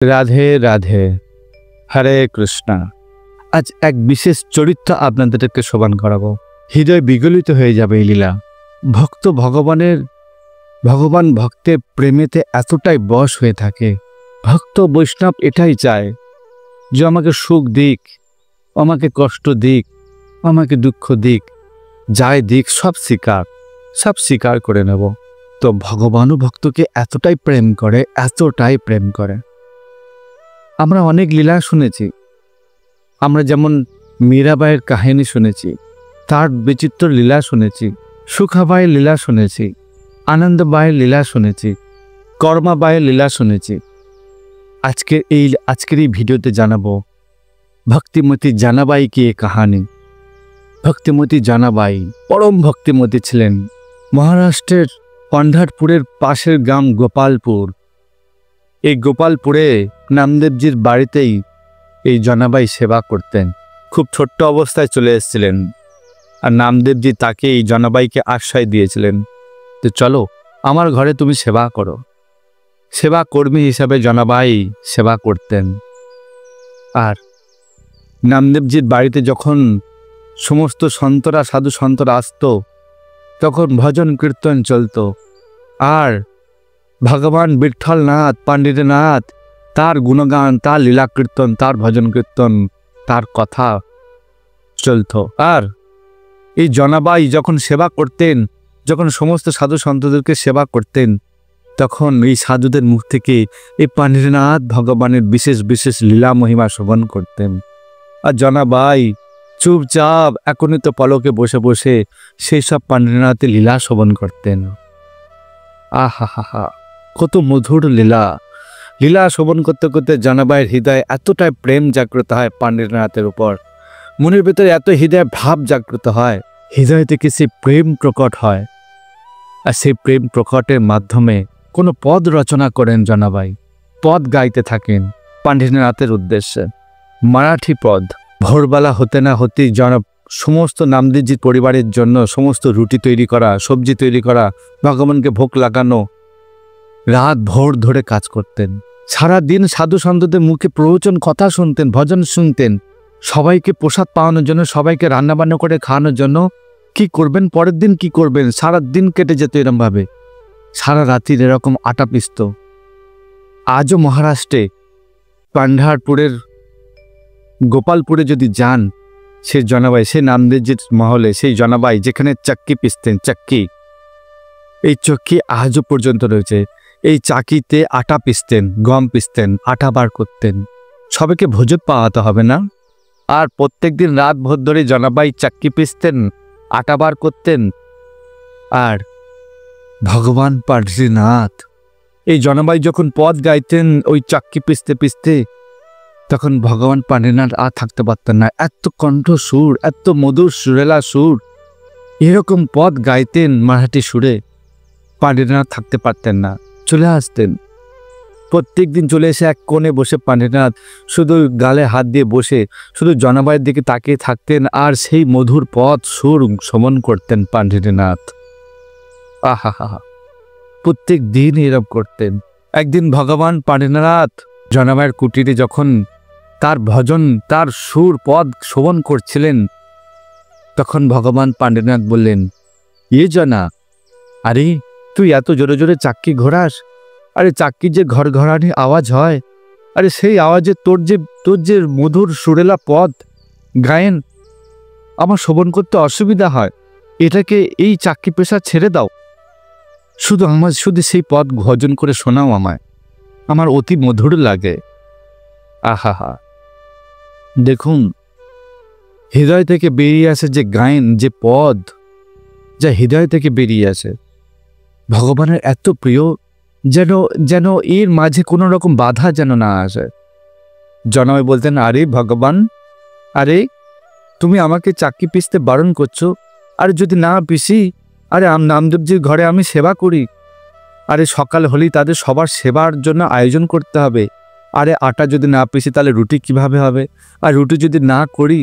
রাধে রাধে, হরে কৃষ্ণা। আজ এক বিশেষ চরিত্র আপনাদেরকে শোভন করাবো। হৃদয় বিগলিত হয়ে যাবে এই লীলা। ভগবান ভক্তের প্রেমেতে এতটাই বশ হয়ে থাকে। ভক্ত বৈষ্ণব এটাই চায় যে আমাকে সুখ দিক, আমাকে কষ্ট দিক, আমাকে দুঃখ দিক, যাই দিক সব স্বীকার করে নেব। তো ভগবানও ভক্তকে এতটাই প্রেম করে। আমরা অনেক লীলা শুনেছি। আমরা যেমন মীরাবাইয়ের কাহিনী শুনেছি, তার বিচিত্র লীলা শুনেছি, সুখাবাইয়ের লীলা শুনেছি, আনন্দবাইয়ের লীলা শুনেছি, কর্মাবাইয়ের লীলা শুনেছি। আজকের এই ভিডিওতে জানাবো ভক্তিমতী জানাবাই কি এ কাহানি। ভক্তিমতী জানাবাই পরম ভক্তিমতী ছিলেন। মহারাষ্ট্রের পন্ঢারপুরের পাশের গ্রাম গোপালপুর। এই গোপালপুরে নামদেবজির বাড়িতেই এই জনাবাই সেবা করতেন। খুব ছোট্ট অবস্থায় চলে এসেছিলেন, আর নামদেবজি তাকে এই জনাবাইকে আশ্রয় দিয়েছিলেন তো চলো আমার ঘরে তুমি সেবা করো। সেবা কর্মী হিসাবে জনাবাই সেবা করতেন। আর নামদেবজির বাড়িতে যখন সমস্ত সাধু সন্তরা আসতো, তখন ভজন কীর্তন চলতো। আর ভগবান বিঠ্ঠলনাথ, পণ্ডিতনাথ, তার গুণগান, তার লীলা কীর্তন, তার ভজন কীর্তন, তার কথা চলত। আর এই জনাবাই যখন সেবা করতেন, যখন সমস্ত সাধু সন্তদেরকে সেবা করতেন, তখন এই সাধুদের মুখ থেকে এই পণ্ডিতনাথ ভগবানের বিশেষ বিশেষ লীলা মহিমা শ্রবণ করতেন। আর জনাবাই চুপচাপ একনিত পলকে বসে বসে সেই সব পণ্ডিতনাথের লীলা শ্রবণ করতেন। আহা, কত মধুর লীলা শ্রবণ করতে করতে জনাবাইয়ের হৃদয়ে এতটাই প্রেম জাগ্রত হয় পণ্ডিতনাথের উপর। মনের ভেতরে এত হৃদয় ভাব জাগ্রত হয়, হৃদয় থেকে সেই প্রেম প্রকট হয়। আর সেই প্রেম প্রকটের মাধ্যমে কোনো পদ রচনা করেন জনাবাই। পদ গাইতে থাকেন পণ্ডিতনাথের উদ্দেশ্যে, মারাঠি পদ। ভোরবেলা হতে না হতেই সমস্ত নামদেবজির পরিবারের জন্য সমস্ত রুটি তৈরি করা, সবজি তৈরি করা, ভগবানকে ভোগ লাগানো, রাত ভোর ধরে কাজ করতেন। সারা দিন সাধু সন্তদের মুখে প্রবচন কথা শুনতেন, ভজন শুনতেন। সবাইকে প্রসাদ পাওয়ানোর জন্য, সবাইকে রান্নাবান্না করে খাওয়ানোর জন্য কি করবেন, পরের দিন কি করবেন, সারা দিন কেটে যেত এরমভাবে। সারা রাত্রির এরকম আটা পিষত। আজও মহারাষ্ট্রে পণ্ঢারপুরের গোপালপুরে যদি যান, সে জনাবাই, সে নামদেবজির মহলে সেই জনাবাই যেখানে চাক্কি পিষতেন, এই চক্কি আজও পর্যন্ত রয়েছে। এই চাকিতে আটা পিষতেন, গম পিষতেন, আটা বার করতেন। সবাইকে ভোজন পাওয়াতে হবে না। আর প্রত্যেক দিন রাত ভোর ধরে জনাবাই চাক্কি পিষতেন, আটা বার করতেন। আর ভগবান পণ্ডিতনাথ, এই জনাবাই যখন পদ গাইতেন ওই চাক্কি পিষতে পিষতে, তখন ভগবান পণ্ডিতনাথ আর থাকতে পারতেন না। এত কণ্ঠ সুর, এত মধুর সুরেলা সুর, এরকম পদ গাইতেন মারাঠি সুরে। পণ্ডিতনাথ থাকতে পারতেন না, চলে আসতেন। প্রত্যেক দিন চলে এসে এক কোণে বসে পণ্ডিতনাথ শুধু গালে হাত দিয়ে বসে শুধু জনাবাইয়ের দিকে তাকিয়ে থাকতেন, আর সেই মধুর পদ সুর শ্রবণ করতেন পণ্ডিতনাথ। আহা, প্রত্যেক দিন এরকম করতেন। একদিন ভগবান পণ্ডিতনাথ জনাবাইয়ের কুটিরে যখন তার ভজন, তার সুর পদ শ্রবণ করছিলেন, তখন ভগবান পণ্ডিতনাথ বললেন, জনা, আরে তুই এত জোরে জোরে চাক্কি ঘোরাস, আরে চাক্কির যে ঘরঘরানি আওয়াজ হয়, আরে সেই আওয়াজে তোর যে মধুর সুরেলা পদ গায়েন আমার শ্রবণ করতে অসুবিধা হয়। এটাকে এই চাক্কি পেশা ছেড়ে দাও, শুধু সেই পদ ভজন করে শোনাও আমায়, আমার অতি মধুর লাগে। আহা, দেখুন হৃদয় থেকে বেরিয়ে আসে যে গায়েন, যে পদ, যা হৃদয় থেকে বেরিয়ে আসে, ভগবানের এত প্রিয়, যেন এর মাঝে কোনো রকম বাধা যেন না আসে। জনাবাই বলতেন, আরে ভগবান, আরে তুমি আমাকে চাক্কি পিষতে বারণ করছো, আরে যদি না পিষি, আরে নামদেবজির ঘরে আমি সেবা করি, আরে সকাল হলেই তাদের সবার সেবার জন্য আয়োজন করতে হবে। আরে আটা যদি না পিষি তাহলে রুটি কিভাবে হবে, আর রুটি যদি না করি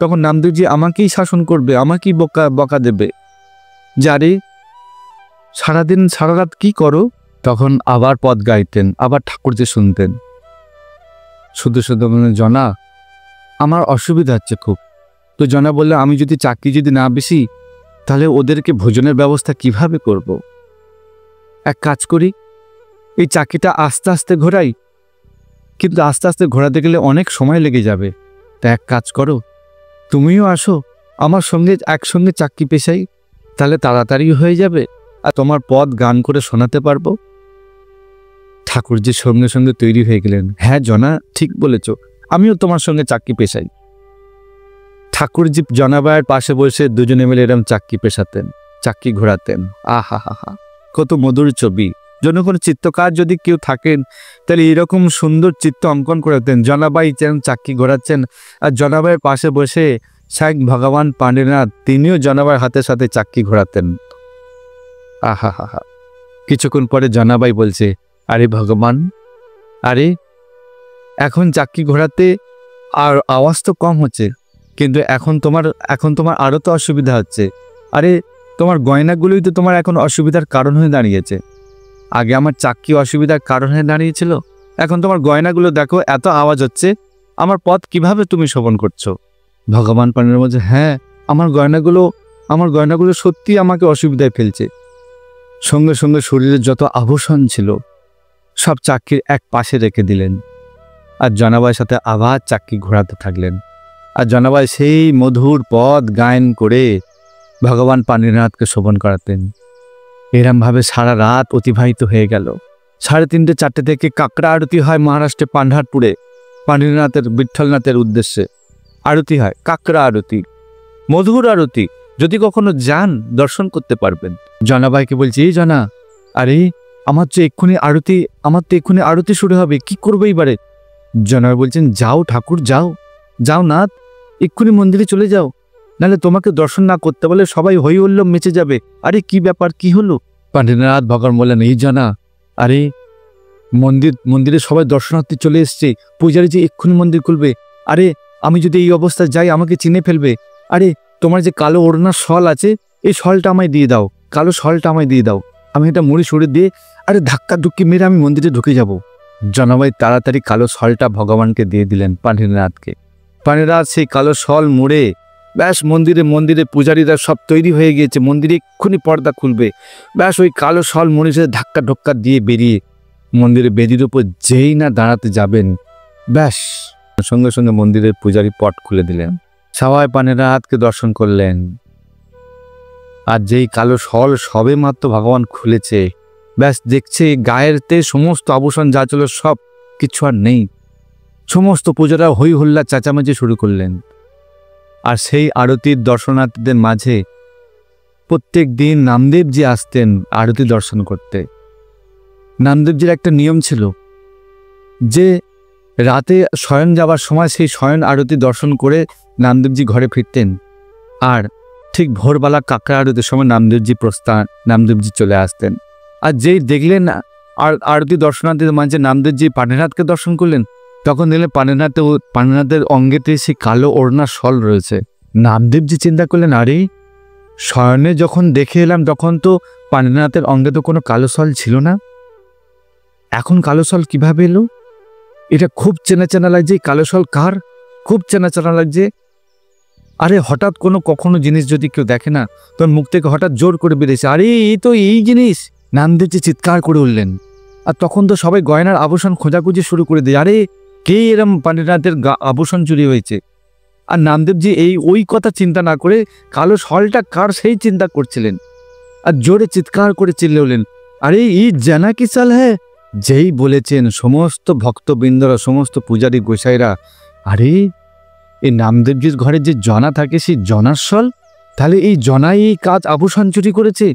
তখন নামদেবজি আমাকেই শাসন করবে, আমাকেই বকা দেবে। যে আরে সারাদিন সারা রাত কি করো, তখন আবার পদ গাইতেন, আবার ঠাকুরজি শুনতেন। শুধু শুধু জনা আমার অসুবিধা হচ্ছে খুব। তো জনা বললে, আমি যদি চাকরি যদি না বেশি তাহলে ওদেরকে ভোজনের ব্যবস্থা কিভাবে করব? এক কাজ করি, এই চাকরিটা আস্তে আস্তে ঘোরাই, কিন্তু আস্তে আস্তে ঘোরাতে গেলে অনেক সময় লেগে যাবে। তা এক কাজ করো, তুমিও আসো আমার সঙ্গে, একসঙ্গে চাকরি পেশাই, তাহলে তাড়াতাড়ি হয়ে যাবে আর তোমার পদ গান করে শোনাতে পারবো। ঠাকুরজি সঙ্গে সঙ্গে তৈরি হয়ে গেলেন, হ্যাঁ জনা ঠিক বলেছ, আমিও তোমার সঙ্গে চাকরি পেশাই। ঠাকুরজি জনাবাইয়ের পাশে বসে দুজনে মিলে এরম চাকরি পেশাতেন, চাকরি ঘোরাতেন। আহা হা হা, কত মধুর ছবি। যেন কোনো চিত্রকার যদি কেউ থাকেন তাহলে এরকম সুন্দর চিত্র অঙ্কন করাতেন। জনাবাই যেন চাকরি ঘোরাচ্ছেন আর জনাবাইয়ের পাশে বসে স্বয়ং ভগবান পাণ্ডেনাথ তিনিও জনাবাইয়ের হাতের সাথে চাকরি ঘোরাতেন। আহা হা হা। কিছুক্ষণ পরে জনাবাই বলছে, আরে ভগবান, আরে এখন চাকরি ঘোরাতে আর আওয়াজ তো কম হচ্ছে, কিন্তু এখন তোমার আরও তো অসুবিধা হচ্ছে। আরে তোমার গয়নাগুলোই তো তোমার এখন অসুবিধার কারণ হয়ে দাঁড়িয়েছে। আগে আমার চাকরি অসুবিধার কারণ হয়ে দাঁড়িয়েছিল, এখন তোমার গয়নাগুলো দেখো, এত আওয়াজ হচ্ছে, আমার পথ কিভাবে তুমি শোভন করছো? ভগবান পাণ্ডের মধ্যে, হ্যাঁ আমার গয়নাগুলো সত্যি আমাকে অসুবিধায় ফেলছে। সঙ্গে সঙ্গে শরীরের যত আভূষণ ছিল সব চাকরির এক পাশে রেখে দিলেন আর জনাবাইয়ের সাথে আবার চাকরি ঘোরাতে থাকলেন। আর জনাবাই সেই মধুর পদ গায়ন করে ভগবান পাণ্ডেনাথকে শোভন করাতেন। এরমভাবে সারা রাত অতিবাহিত হয়ে গেল। 3:30 4টে থেকে কাকড়া আরতি হয় মহারাষ্ট্রে পান্ডারপুরে, পাণ্ডেনাথের বিঠ্ঠলনাথের উদ্দেশ্যে আরতি হয়, কাকড়া আরতি, মধুর আরতি। যদি কখনো যান দর্শন করতে পারবেন। জনাবাইকে বলছি, এই জনা, আরে আমার তো এক্ষুনি আরতি শুরু হবে, কি করবো এইবারে? জনাবাই বলছেন, যাও ঠাকুর, যাও নাথ, এক্ষুনি মন্দিরে চলে যাও, নাহলে তোমাকে দর্শন না করতে বলে সবাই হই হুল্লোড় মেচে যাবে। আরে কি ব্যাপার, কি হলো? পাণ্ডেনাথ ভগবান বললেন, এই জনা, আরে মন্দিরে সবাই দর্শনার্থী চলে এসছে, পূজারী যে এক্ষুনি মন্দির খুলবে। আরে আমি যদি এই অবস্থায় যাই আমাকে চিনে ফেলবে। আরে তোমার যে কালো ওড়নার শল আছে, এই শলটা আমায় দিয়ে দাও, কালো শলটা আমায় দিয়ে দাও, আমি এটা মুড়ি সরে দিয়ে আরে ধাক্কা ধুক্কি মেরে আমি মন্দিরে ঢুকে যাব। জনাবাই তাড়াতাড়ি কালো শলটা ভগবানকে দিয়ে দিলেন পাণ্ডেনাথকে। পাণ্ডেনাথ সেই কালো শল মুড়ে ব্যাস মন্দিরে পূজারীরা সব তৈরি হয়ে গিয়েছে, মন্দিরে এক্ষুনি পর্দা খুলবে। ব্যাস ওই কালো শল মুড়ে সে ধাক্কা ঢক্কা দিয়ে বেরিয়ে মন্দিরে বেদির উপর যেই না দাঁড়াতে যাবেন, ব্যাস সঙ্গে সঙ্গে মন্দিরের পূজারী পট খুলে দিলেন। সবাই পাণ্ডেনাথকে দর্শন করলেন। আর যেই কালো শল সবে মাত্র ভগবান খুলেছে, ব্যাস দেখছে গায়েরতে সমস্ত আভূষণ যা ছিল সব কিছু আর নেই। সমস্ত পূজারা হই হল্লা চেঁচামেচি শুরু করলেন। আর সেই আরতির দর্শনার্থীদের মাঝে প্রত্যেক দিন নামদেবজি আসতেন আরতি দর্শন করতে। নামদেবজির একটা নিয়ম ছিল যে রাতে শয়ন যাবার সময় সেই শয়ন আরতি দর্শন করে নামদেবজি ঘরে ফিরতেন, আর ঠিক ভোরবেলা কাকড়া আরতির সময় নামদেবজি চলে আসতেন। আর যেই দেখলেন আর আরতি দর্শনার্থীদের মাঝে নামদেবজি পাণ্ডেনাথকে দর্শন করলেন, তখন দেখলেন পাণ্ডেনাথের অঙ্গেতে সেই কালো ওড়না শল রয়েছে। নামদেবজি চিন্তা করলেন, আরে শয়নে যখন দেখে এলাম তখন তো পাণ্ডেনাথের অঙ্গে তো কোনো কালো শল ছিল না, এখন কালো শল কিভাবে এলো? এটা খুব চেনা চেনা লাগছে, কালো শল কার? খুব চেনা চেনা লাগছে। আরে হঠাৎ কখনো জিনিস যদি কেউ দেখে না, তখন মুখ থেকে হঠাৎ জোর করে বেরিয়েছে, আরে এই তো এই জিনিস। নামদেবজি চিৎকার করে উঠলেন। আর তখন তো সবাই গয়নার আভূষণ খোঁজাখুঁজি শুরু করে দেয়, আরে কে এরম পাণ্ডেনাথের আভূষণ চুরি হয়েছে? আর নামদেবজি ওই কথা চিন্তা না করে কালো শলটা কার সেই চিন্তা করছিলেন। আর জোরে চিৎকার করে চিল্লে উঠলেন, আরে এই জানা কি চাল হ্যাঁ? যেই বলেছেন সমস্ত ভক্তবৃন্দরা, সমস্ত পূজারী গোসাইরা, আরে এই নামদেবজির ঘরে যে জনা থাকে সেই জনার শল, তাহলে এই জনাই এই কাজ আভূষণ চুরি করেছে।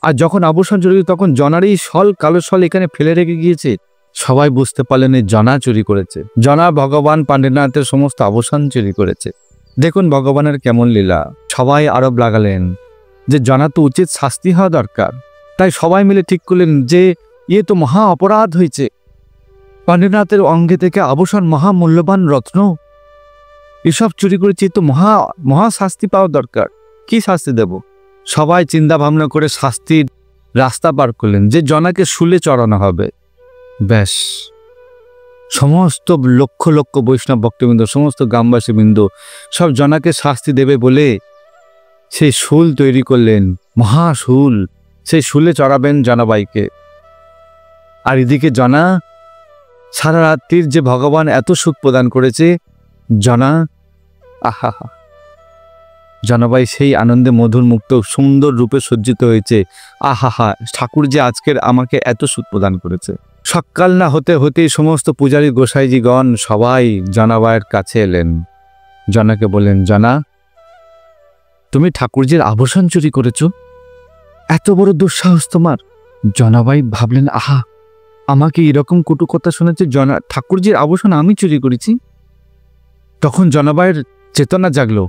আর যখন আভূষণ চুরি, তখন জনার এই শল, কালো শল এখানে ফেলে রেখে গিয়েছে। সবাই বুঝতে পারলেন এই জনা চুরি করেছে, জনা ভগবান পাণ্ডেনাথের সমস্ত আভূষণ চুরি করেছে। দেখুন ভগবানের কেমন লীলা। সবাই আরোপ লাগালেন যে জনা তো উচিত শাস্তি হওয়া দরকার। তাই সবাই মিলে ঠিক করলেন যে তো মহা অপরাধ হয়েছে, পাণ্ডেনাথের অঙ্গে থেকে আভূষণ, মহামূল্যবান রত্ন এসব চুরি করেছে, তো মহা শাস্তি পাওয়া দরকার। কি শাস্তি দেব? সবাই চিন্তা ভাবনা করে শাস্তির রাস্তা পার করলেন যে জনাকে শুলে চড়ানো হবে। ব্যাস, সমস্ত লক্ষ লক্ষ বৈষ্ণব ভক্তবৃন্দ, সমস্ত গ্রামবাসীবৃন্দ সব জনাকে শাস্তি দেবে বলে সেই শুল তৈরি করলেন, মহাশুল। সেই শুলে চড়াবেন জনাবাইকে। আর এদিকে জনা সারা রাত্রির যে ভগবান এত সুখ প্রদান করেছে, জনা আহা, জনাবাই সেই আনন্দে মধুর মুক্ত সুন্দর রূপে সজ্জিত হয়েছে। আহা, ঠাকুর যে আজকের আমাকে এত সুখ প্রদান করেছে। সকাল না হতে হতেই সমস্ত পূজারী গোসাইজিগণ সবাই জনাবাইয়ের কাছে এলেন। জনাকে বললেন, জনা, তুমি ঠাকুরজির আভূষণ চুরি করেছ, এত বড় দুঃসাহস তোমার? জনাবাই ভাবলেন, আহা, আমাকে এরকম কটু কথা শোনাচ্ছে, ঠাকুরজির আভূষণ আমি চুরি করেছি? তখন জনাবাইয়ের চেতনা জাগলো।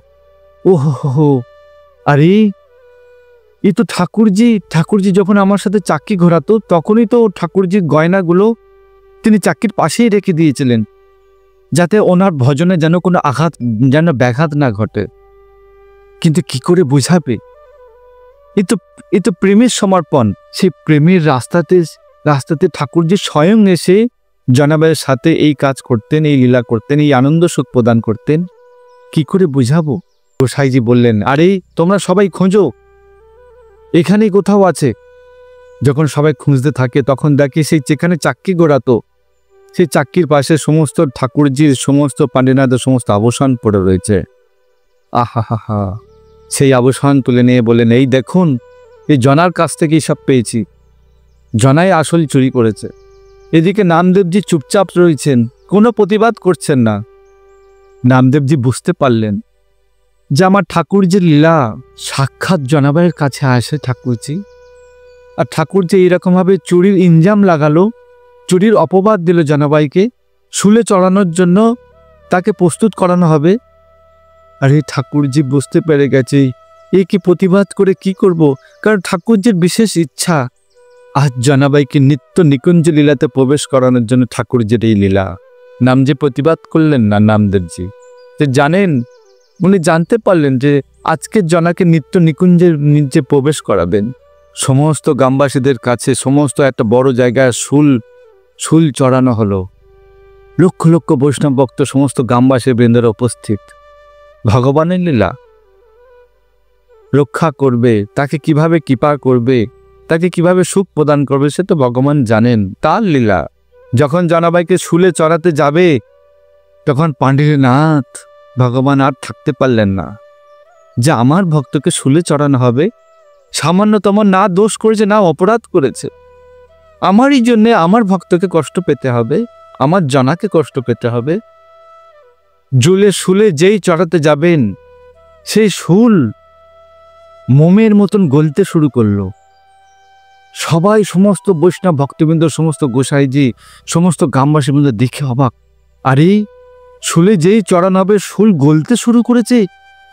ওহো, আরে এ তো ঠাকুরজি যখন আমার সাথে চাক্কি ঘোরাতো তখনই তো ঠাকুরজির গয়নাগুলো তিনি চাক্কির পাশেই রেখে দিয়েছিলেন, যাতে ওনার ভজনে যেন কোনো ব্যাঘাত না ঘটে। কিন্তু কি করে বুঝাবে? এ তো প্রেমের সমর্পণ। সেই প্রেমের রাস্তাতে ঠাকুরজি স্বয়ং এসে জনাবাইয়ের সাথে এই কাজ করতেন, এই লীলা করতেন, এই আনন্দ সুখ প্রদান করতেন। কি করে বুঝাবো? গোসাইজি বললেন, আরে তোমরা সবাই খোঁজো, এখানেই কোথাও আছে। যখন সবাই খুঁজতে থাকে তখন দেখি সেই যেখানে চাক্কি ঘোরাতো সেই চাক্কির পাশে সমস্ত ঠাকুরজির, সমস্ত পাণ্ডিনাথের সমস্ত আভূষণ পড়ে রয়েছে। আহা, সেই আভূষণ তুলে নিয়ে বলেন, এই দেখুন, এই জনার কাছ থেকেই সব পেয়েছি, জনাই আসল চুরি করেছে। এদিকে নামদেবজি চুপচাপ রয়েছেন, কোনো প্রতিবাদ করছেন না। নামদেবজি বুঝতে পারলেন যে আমার ঠাকুরজির লীলা সাক্ষাৎ জনাবাইয়ের কাছে আসে ঠাকুরজি, আর ঠাকুরজি এইরকমভাবে চুরির ইনজাম লাগালো, চুরির অপবাদ দিল জনাবাইকে, শুলে চড়ানোর জন্য তাকে প্রস্তুত করানো হবে। আর এই ঠাকুরজি বুঝতে পেরে গেছে এ কি প্রতিবাদ করে কি করব, কারণ ঠাকুরজির বিশেষ ইচ্ছা আজ জনাবাইকে নিত্য নিকুঞ্জ লীলাতে প্রবেশ করানোর জন্য ঠাকুরজির এই লীলা। নামজি প্রতিবাদ করলেন না, নামদেবজি যে জানেন, উনি জানতে পারলেন যে আজকে জনাকে নিত্য নিকুঞ্জের নিচে প্রবেশ করাবেন। সমস্ত গ্রামবাসীদের কাছে সমস্ত একটা বড় জায়গায় শুল চড়ানো হলো। লক্ষ লক্ষ বৈষ্ণব ভক্ত সমস্ত গ্রামবাসী বৃন্দের উপস্থিত। ভগবানের লীলা রক্ষা করবে, তাকে কিভাবে কৃপা করবে, তাকে কিভাবে সুখ প্রদান করবে, সে তো ভগবান জানেন, তার লীলা। যখন জনাবাইকে শুলে চড়াতে যাবে তখন পাণ্ডিনাথ ভগবান আর থাকতে পারলেন না, যে আমার ভক্তকে শুলে চড়ানো হবে, সামান্যতম না দোষ করেছে না অপরাধ করেছে, আমারই জন্যে আমার ভক্তকে কষ্ট পেতে হবে, আমার জনাকে কষ্ট পেতে হবে। শুলে যেই চড়াতে যাবেন সেই শুল মোমের মতন গলতে শুরু করলো। সবাই, সমস্ত বৈষ্ণব ভক্তবৃন্দ, সমস্ত গোসাইজি, সমস্ত গ্রামবাসীবৃন্দ দেখে অবাক। আরে শুলে যেই চড়ানো হবে শুল গলতে শুরু করেছে,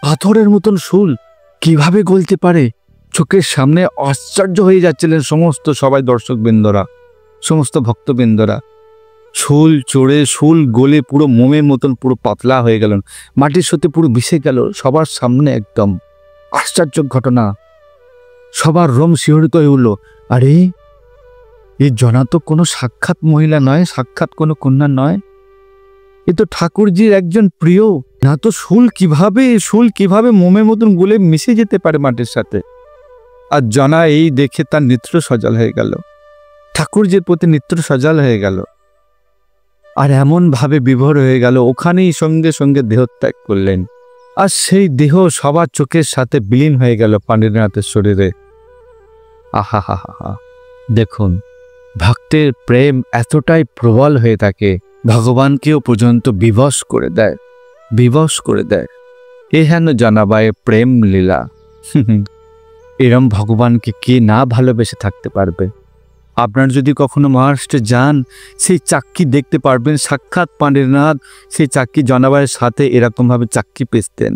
পাথরের মতন শুল কিভাবে গলতে পারে? চোখের সামনে আশ্চর্য হয়ে যাচ্ছিলেন সমস্ত সবাই, দর্শকবৃন্দরা, সমস্ত ভক্তবৃন্দরা। শুল চড়ে শুল গলে পুরো মোমের মতন পুরো পাতলা হয়ে গেল, মাটির সাথে পুরো মিশে গেল সবার সামনে। একদম আশ্চর্য ঘটনা, সবার রোম শিহরিত হয়ে উঠল। আরে এই জনা তো কোনো সাক্ষাৎ মহিলা নয়, সাক্ষাৎ কোনো কন্যা নয়, এ তো ঠাকুরজির একজন প্রিয়। না তো শুল কিভাবে মোমের মতন গলে মিশে যেতে পারে মাটির সাথে? আর জনা এই দেখে তার নেত্র সজল হয়ে গেল, ঠাকুরজির প্রতি নেত্র সজল হয়ে গেল, আর এমন ভাবে বিভোর হয়ে গেল, ওখানেই সঙ্গে সঙ্গে দেহত্যাগ করলেন। আর সেই দেহ সবার চোখের সাথে বিলীন হয়ে গেল পাণ্ডিনাথের শরীরে। আহা, দেখুন, ভক্তের প্রেম এতটাই প্রবল হয়ে থাকে, ভগবানকেও পর্যন্ত বিবশ করে দেয়। এ হেন জনাবাইয়ের প্রেম লীলা। এরম ভগবানকে কে না ভালোবেসে থাকতে পারবে? আপনার যদি কখনো মহারাষ্ট্রে যান, সেই চাক্কি দেখতে পারবেন, সাক্ষাৎ পাণ্ডিনাথ সেই চাক্কি জনাবাইয়ের সাথে এরকমভাবে চাক্কি পেঁচতেন।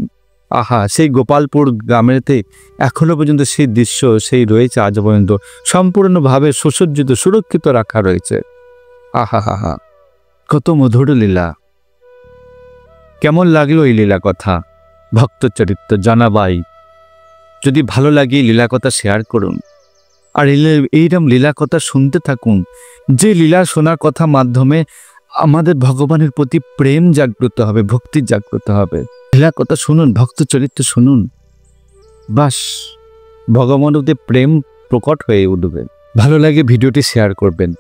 আহা, সেই গোপালপুর গ্রামেতে এখনো পর্যন্ত সেই দৃশ্য সেই রয়েছে, আজ পর্যন্ত সম্পূর্ণভাবে সুসজ্জিত, সুরক্ষিত রাখা রয়েছে। আহা, কত মধুর লীলা! কেমন লাগলো এই লীলা কথা, ভক্ত চরিত্র জনাবাই? যদি ভালো লাগে এই লীলা কথা শেয়ার করুন, আর এইরকম লীলা কথা শুনতে থাকুন, যে লীলা শোনার কথা মাধ্যমে আমাদের ভগবানের প্রতি প্রেম জাগ্রত হবে, ভক্তি জাগ্রত হবে। লীলা কথা শুনুন, ভক্ত চরিত্র শুনুন, বাস ভগবানের প্রতি প্রেম প্রকট হয়ে উঠবে। ভালো লাগে ভিডিওটি শেয়ার করবেন।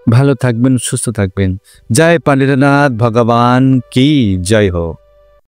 ভালো থাকবেন, সুস্থ থাকবেন। জয় পান্ডিতনাথ ভগবান কি জয় হোক।